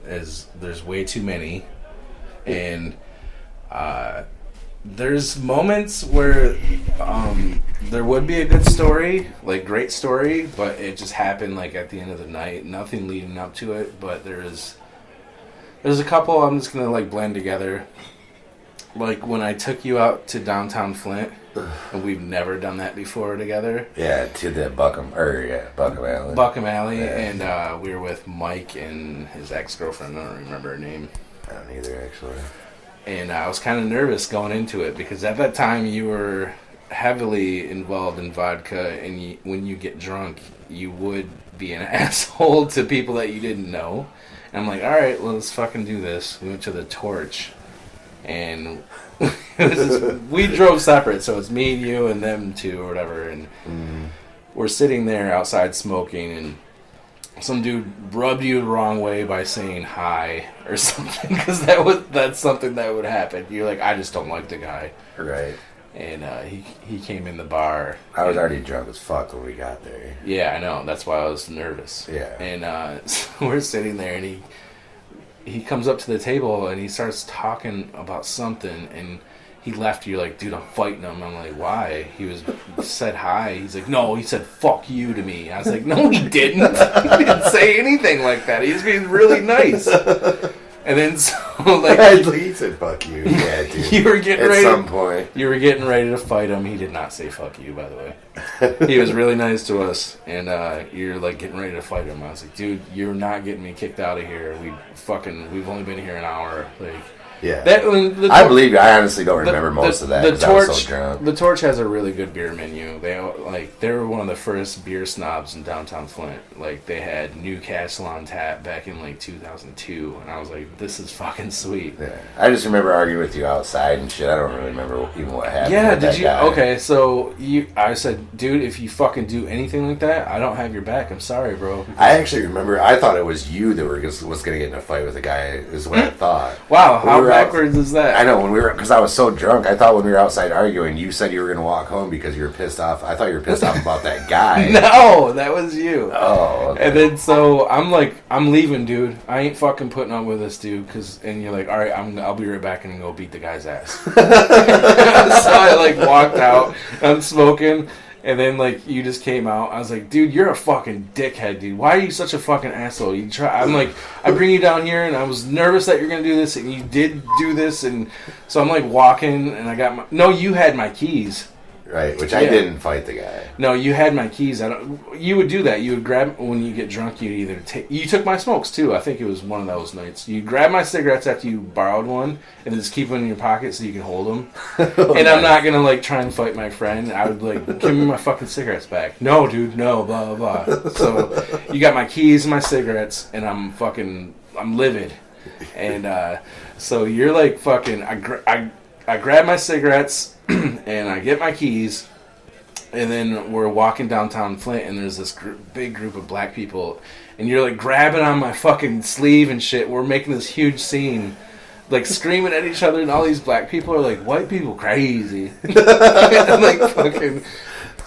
as there's way too many, and there's moments where there would be a good story, like great story, but it just happened like at the end of the night, nothing leading up to it. But there's a couple I'm just gonna like blend together. Like when I took you out to downtown Flint, and we've never done that before together. Yeah, to the Buckham Alley. Buckham Alley, yeah. And we were with Mike and his ex-girlfriend. I don't remember her name. I don't either, actually. And I was kind of nervous going into it because at that time you were heavily involved in vodka, and when you get drunk, you would be an asshole to people that you didn't know. And I'm like, all right, well, let's fucking do this. We went to the Torch. And we drove separate, so it's me and you and them two or whatever, and we're sitting there outside smoking, and some dude rubbed you the wrong way by saying hi or something, because that's something that would happen. You're like, I just don't like the guy. Right. And he came in the bar. I was already drunk as fuck when we got there. Yeah, I know. That's why I was nervous. Yeah. And so we're sitting there, and he comes up to the table and he starts talking about something, and he left. You're like, dude, I'm fighting him. I'm like, why? He said hi. He's like, no, he said fuck you to me. I was like, no, he didn't. He didn't say anything like that. He was being really nice. And then so like he said fuck you. Yeah, dude. You were getting ready at some point. You were getting ready to fight him. He did not say fuck you, by the way. He was really nice to us, and you're like getting ready to fight him. I was like, dude, you're not getting me kicked out of here. We've only been here an hour. Like, yeah. I believe you. I honestly don't remember most of that because I was so drunk. The Torch has a really good beer menu. They were one of the first beer snobs in downtown Flint. Like, they had Newcastle on tap back in like 2002, and I was like, this is fucking sweet. Yeah. I just remember arguing with you outside and shit. I don't really remember even what happened. Yeah, with did you? Guy. Okay, so I said, dude, if you fucking do anything like that, I don't have your back. I'm sorry, bro. I actually remember. I thought it was you that was going to get in a fight with a guy. Is what I thought. Wow, how backwards is that? I know, because I was so drunk, I thought when we were outside arguing, you said you were going to walk home because you were pissed off. I thought you were pissed off about that guy. No, that was you. Oh, okay. And then so I'm like, I'm leaving, dude. I ain't fucking putting up with this, dude. And you're like, all right, I'll be right back and go beat the guy's ass. So I like walked out. I'm smoking. And then, like, you just came out. I was like, dude, you're a fucking dickhead, dude. Why are you such a fucking asshole? I'm like, I bring you down here, and I was nervous that you're going to do this, and you did do this. And so I'm, like, walking, and I got no, you had my keys. Right, which I didn't fight the guy. No, you had my keys. You would do that. You would grab, when you get drunk, you'd either take... You took my smokes, too. I think it was one of those nights. You grab my cigarettes after you borrowed one, and just keep them in your pocket so you can hold them. And I'm not going to, like, try and fight my friend. I would, like, give me my fucking cigarettes back. No, dude, no, blah, blah, blah. So, you got my keys and my cigarettes, and I'm livid. And, so you're, like, fucking... I grab my cigarettes... and I get my keys, and then we're walking downtown Flint, and there's this big group of black people, and you're like grabbing on my fucking sleeve and shit. We're making this huge scene, like screaming at each other, and all these black people are like, white people crazy. And like fucking,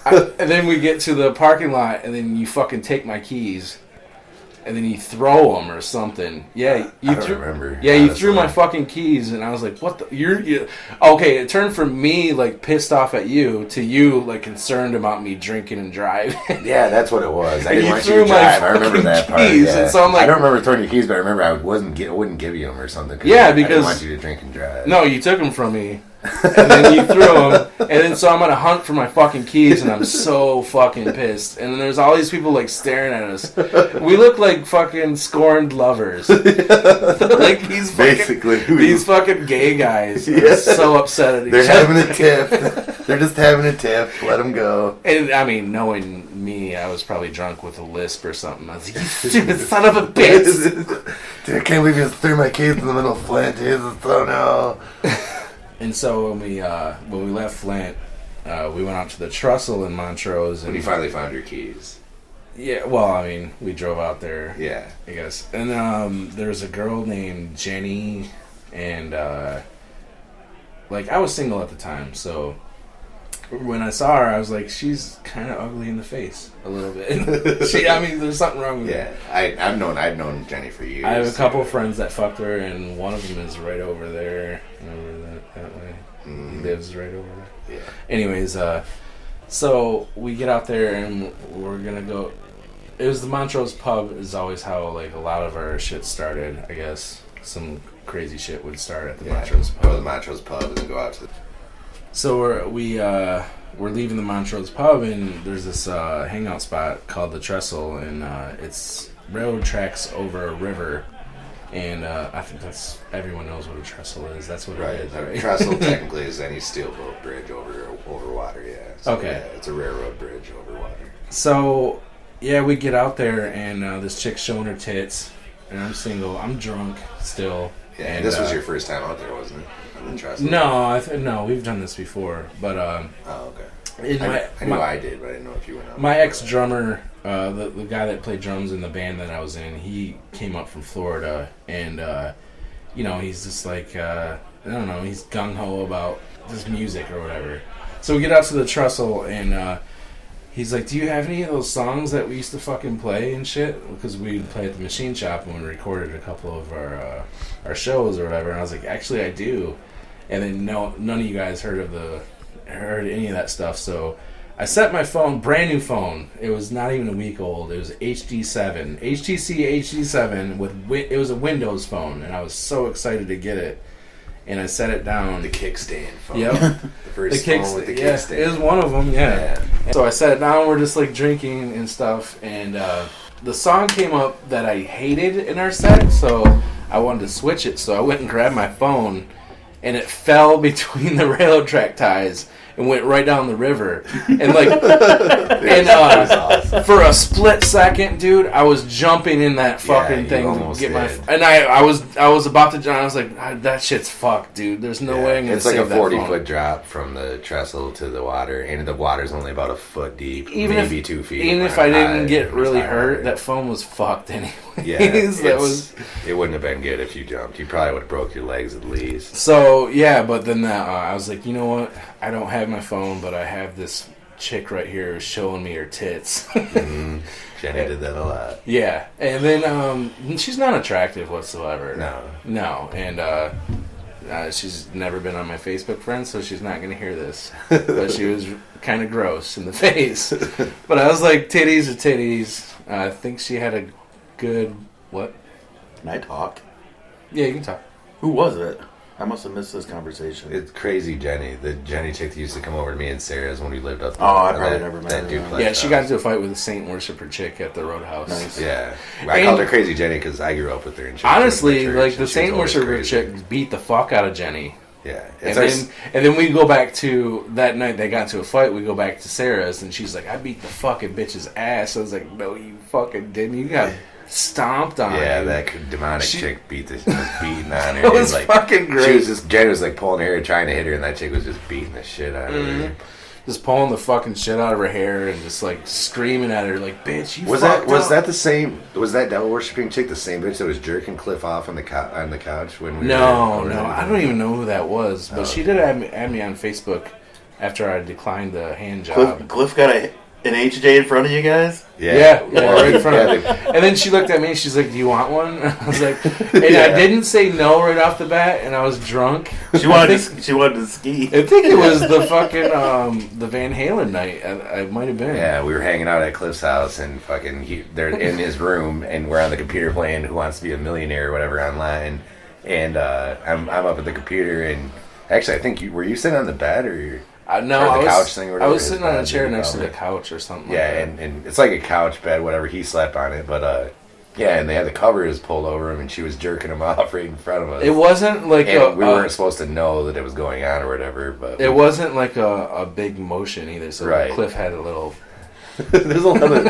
and then we get to the parking lot, and then you fucking take my keys. And then you throw them or something. Yeah, I don't remember. Yeah, honestly. You threw my fucking keys, and I was like, "What the? You're okay." It turned from me like pissed off at you to you like concerned about me drinking and driving. Yeah, that's what it was. I didn't want you to drive. I remember that part. Yeah. And so I'm like, I don't remember throwing your keys, but I remember I wouldn't give you them or something. Yeah, because I didn't because want you to drink and drive. No, you took them from me. And then you threw them, and then so I'm on a hunt for my fucking keys, and I'm so fucking pissed. And then there's all these people like staring at us. We look like fucking scorned lovers, like these fucking gay guys. Yeah. So upset at each other. They're having a tiff. They're just having a tiff. Let them go. And I mean, knowing me, I was probably drunk with a lisp or something. I was like, "You stupid son of a bitch!" Dude, I can't believe you just threw my keys in the middle of Flint. Jesus, oh no. And so when we left Flint, we went out to the Trestle in Montrose. And when you finally found your keys. Yeah, well, I mean, we drove out there. Yeah. I guess. And there's a girl named Jenny, and, like, I was single at the time, so when I saw her, I was like, she's kind of ugly in the face a little bit. There's something wrong with her. I've known Jenny for years. I have a couple friends that fucked her, and one of them is right over there, over that way. He lives right over there. Yeah. Anyways, so we get out there and we're gonna go. It was the Montrose pub. Is always how like a lot of our shit started. I guess some crazy shit would start at the Montrose pub. Go to the Montrose pub and then go out to. So we're leaving the Montrose pub, and there's this hangout spot called the Trestle, and it's railroad tracks over a river. And I think everyone knows what a trestle is. That's what it is, right? A trestle technically is any steelboat bridge over water, yeah. So, okay. Yeah, it's a railroad bridge over water. So, yeah, we get out there, and this chick's showing her tits, and I'm single. I'm drunk still. Yeah, and this was your first time out there, wasn't it? On the trestle? No, no, we've done this before. But, oh, okay. I knew I did, but I didn't know if you went out. My ex-drummer, the guy that played drums in the band that I was in, he came up from Florida, and, he's just like, I don't know, he's gung-ho about just music or whatever. So we get out to the Trestle, and he's like, do you have any of those songs that we used to fucking play and shit? Because we'd play at the machine shop when we recorded a couple of our shows or whatever, and I was like, actually, I do. And then none of you guys heard any of that stuff, so I set my phone, brand new phone. It was not even a week old. It was HTC HD7 it was a Windows phone, and I was so excited to get it. And I set it down. The kickstand phone. Yep. The first phone with the kickstand. It was one of them. Yeah. So I set it down. We're just like drinking and stuff, and the song came up that I hated in our set, so I wanted to switch it. So I went and grabbed my phone, and it fell between the railroad track ties and went right down the river. And like, awesome. For a split second, dude, I was jumping in that fucking thing to get and I was about to jump. I was like, that shit's fucked, dude. There's no way I'm gonna save that phone. It's like a 40-foot drop from the trestle to the water, and the water's only about a foot deep, maybe 2 feet. Even if I didn't get really hurt, that phone was fucked anyway. Yeah, it wouldn't have been good if you jumped. You probably would have broke your legs at least. So yeah, but then I was like, you know what? I don't have my phone, but I have this chick right here showing me her tits. Jenny did that a lot. Yeah, and then she's not attractive whatsoever. No, and she's never been on my Facebook friends, so she's not going to hear this. But she was kind of gross in the face. But I was like, titties are titties. I think she had a good what? Can I talk? Yeah, you can talk. Who was it? I must have missed this conversation. It's crazy Jenny. The Jenny chick that used to come over to me and Sarah's when we lived up there. Oh, I probably never met her. Yeah, she got into a fight with a saint worshiper chick at the Roadhouse. Nice. Yeah. I called her Crazy Jenny because I grew up with her. And honestly, like the saint worshiper chick beat the fuck out of Jenny. Yeah. And then we go back to that night they got into a fight. We go back to Sarah's and she's like, I beat the fucking bitch's ass. I was like, no, you fucking didn't. You got stomped on. Yeah, that demonic chick was beating on her. It was like, fucking great. Jenny was like pulling her hair, trying to hit her, and that chick was just beating the shit out of her. Just pulling the fucking shit out of her hair and just like screaming at her like, bitch, you was that the same? Was that devil worshipping chick the same bitch that was jerking Cliff off on the couch when we No, I don't even know who that was, but she did add me on Facebook after I declined the hand job. Cliff got an HJ in front of you guys? Yeah, right in front of me. And then she looked at me and she's like, do you want one? I was like, and I didn't say no right off the bat, and I was drunk. She wanted to ski. I think it was the fucking the Van Halen night. I might have been. Yeah, we were hanging out at Cliff's house, and fucking they're in his room, and we're on the computer playing Who Wants to Be a Millionaire or whatever online, and I'm up at the computer, and actually I think were you sitting on the bed or? No, I was sitting on a chair next to the couch or something. Yeah, like that. and it's like a couch bed, whatever. He slept on it, but yeah, and they had the covers pulled over him, and she was jerking him off right in front of us. It wasn't like we weren't supposed to know that it was going on or whatever, but it wasn't like a big motion either. So Cliff had a little. There's a lot of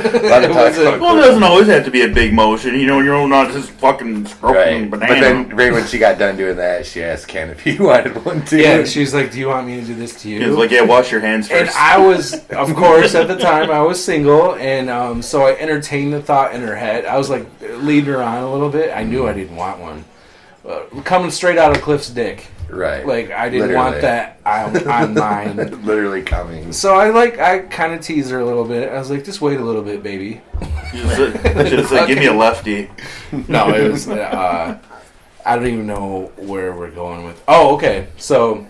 talk about well, it doesn't always have to be a big motion. You know, you're not just fucking stroking banana. But then, right when she got done doing that, she asked Ken if he wanted one too. Yeah, she's like, do you want me to do this to you? He was like, yeah, wash your hands first. And I was, of course, at the time, I was single, and so I entertained the thought in her head. I was like, leading her on a little bit. I knew I didn't want one. coming straight out of Cliff's dick. Right. Like, I didn't Literally. want that on mine. Literally coming. So I kind of teased her a little bit. I was like, just wait a little bit, baby. You should have said, give me a lefty. No, it was, I don't even know where we're going with. Oh, okay. So,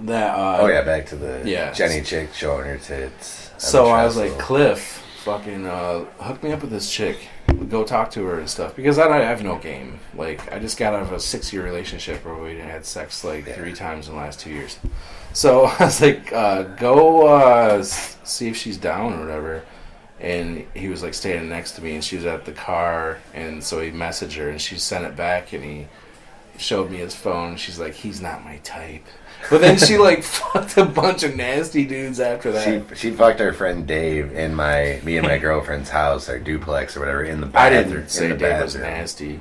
that, back to the yeah. Jenny chick showing her tits. So I was like, Cliff, fucking hook me up with this chick. Go talk to her and stuff. Because I have no game. Like, I just got out of a 6-year relationship where we had sex 3 times in the last 2 years. So I was like, go see if she's down or whatever. And he was like standing next to me, and she was at the car. And so he messaged her, and she sent it back, and he showed me his phone. She's like, he's not my type. But then she fucked a bunch of nasty dudes after that. She fucked our friend Dave in me and my girlfriend's house, our duplex or whatever, in the I bathroom. didn't say Dave was nasty.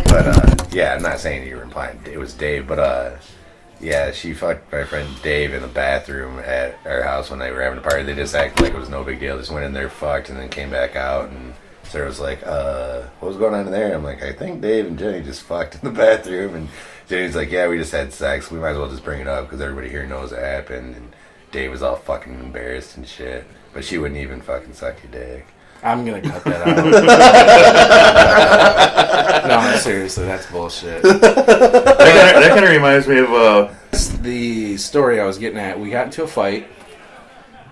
But I'm not saying you were implying it was Dave, but she fucked my friend Dave in the bathroom at our house when they were having a party. They just acted like it was no big deal. Just went in there, fucked, and then came back out. And Sarah was like, what was going on in there? I'm like, I think Dave and Jenny just fucked in the bathroom. And Jenny's like, yeah, we just had sex. We might as well just bring it up because everybody here knows it happened. And Dave was all fucking embarrassed and shit. But she wouldn't even fucking suck your dick. I'm going to cut that out. No, seriously, that's bullshit. That kind of reminds me of the story I was getting at. We got into a fight,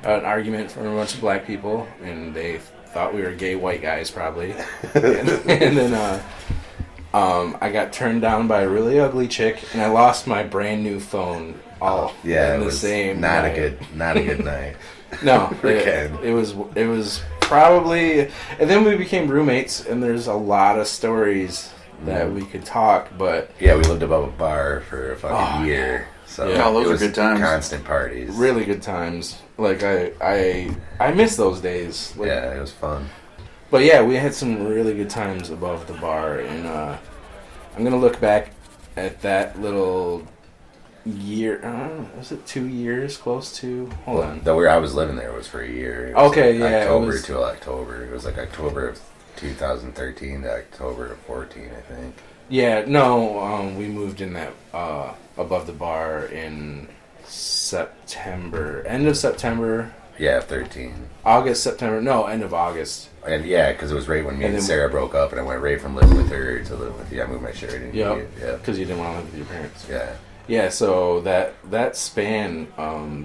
an argument from a bunch of black people, and they thought we were gay white guys probably. and then I got turned down by a really ugly chick, and I lost my brand new phone all in the same not night. not a good night. No, it was probably, and then we became roommates, and there's a lot of stories that we could talk, but yeah, we lived above a bar for a fucking year, so those it are was good times. Constant parties, really good times. Like I miss those days. Like, yeah, it was fun. But yeah, we had some really good times above the bar, and I'm gonna look back at that little year. Was it 2 years? Close to. Hold on. Where I was living there was for a year. It was Okay, yeah. October to October. It was like October of 2013 to October of 14, I think. Yeah, no. We moved in that above the bar in September, end of September. Yeah, 13. August, September. No, end of August. And yeah, because it was right when me and then Sarah broke up, and I went right from living with her to living with you. I moved my shirt in. Yeah, Yeah. because you didn't want to live with your parents. Yeah. Yeah, so that span,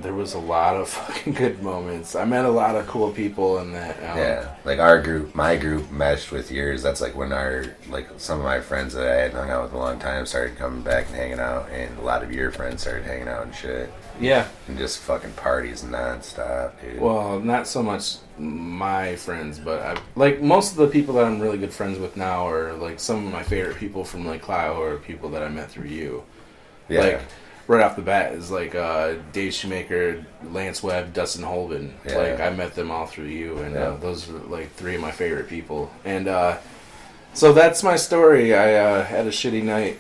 there was a lot of fucking good moments. I met a lot of cool people in that. Yeah, like my group meshed with yours. That's like when some of my friends that I had hung out with a long time started coming back and hanging out, and a lot of your friends started hanging out and shit. Yeah. And just fucking parties nonstop, dude. Well, not so much my friends, but like most of the people that I'm really good friends with now are like some of my favorite people from like Clio or people that I met through you. Yeah. Like, right off the bat is like Dave Shoemaker, Lance Webb, Dustin Holben. Yeah. Like, I met them all through you, and those are like 3 of my favorite people. And so that's my story. I had a shitty night.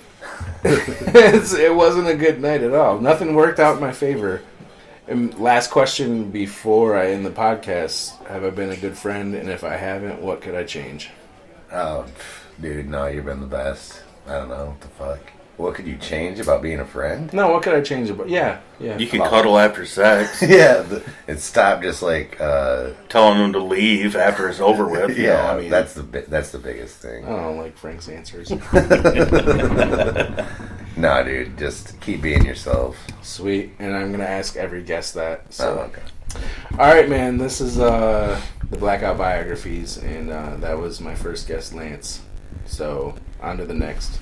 It wasn't a good night at all. Nothing worked out in my favor. And last question before I end the podcast: have I been a good friend? And if I haven't, what could I change? Oh, dude, no, you've been the best. I don't know what the fuck. What could you change about being a friend? No, what could I change about? Yeah. You can cuddle after sex. Yeah, and stop just like telling them to leave after it's over with. Yeah, I mean, that's the biggest thing. I don't like Frank's answers. No, dude, just keep being yourself. Sweet, and I'm gonna ask every guest that. So, okay. All right, man. This is the Blackout Biographies, and that was my first guest, Lance. So on to the next.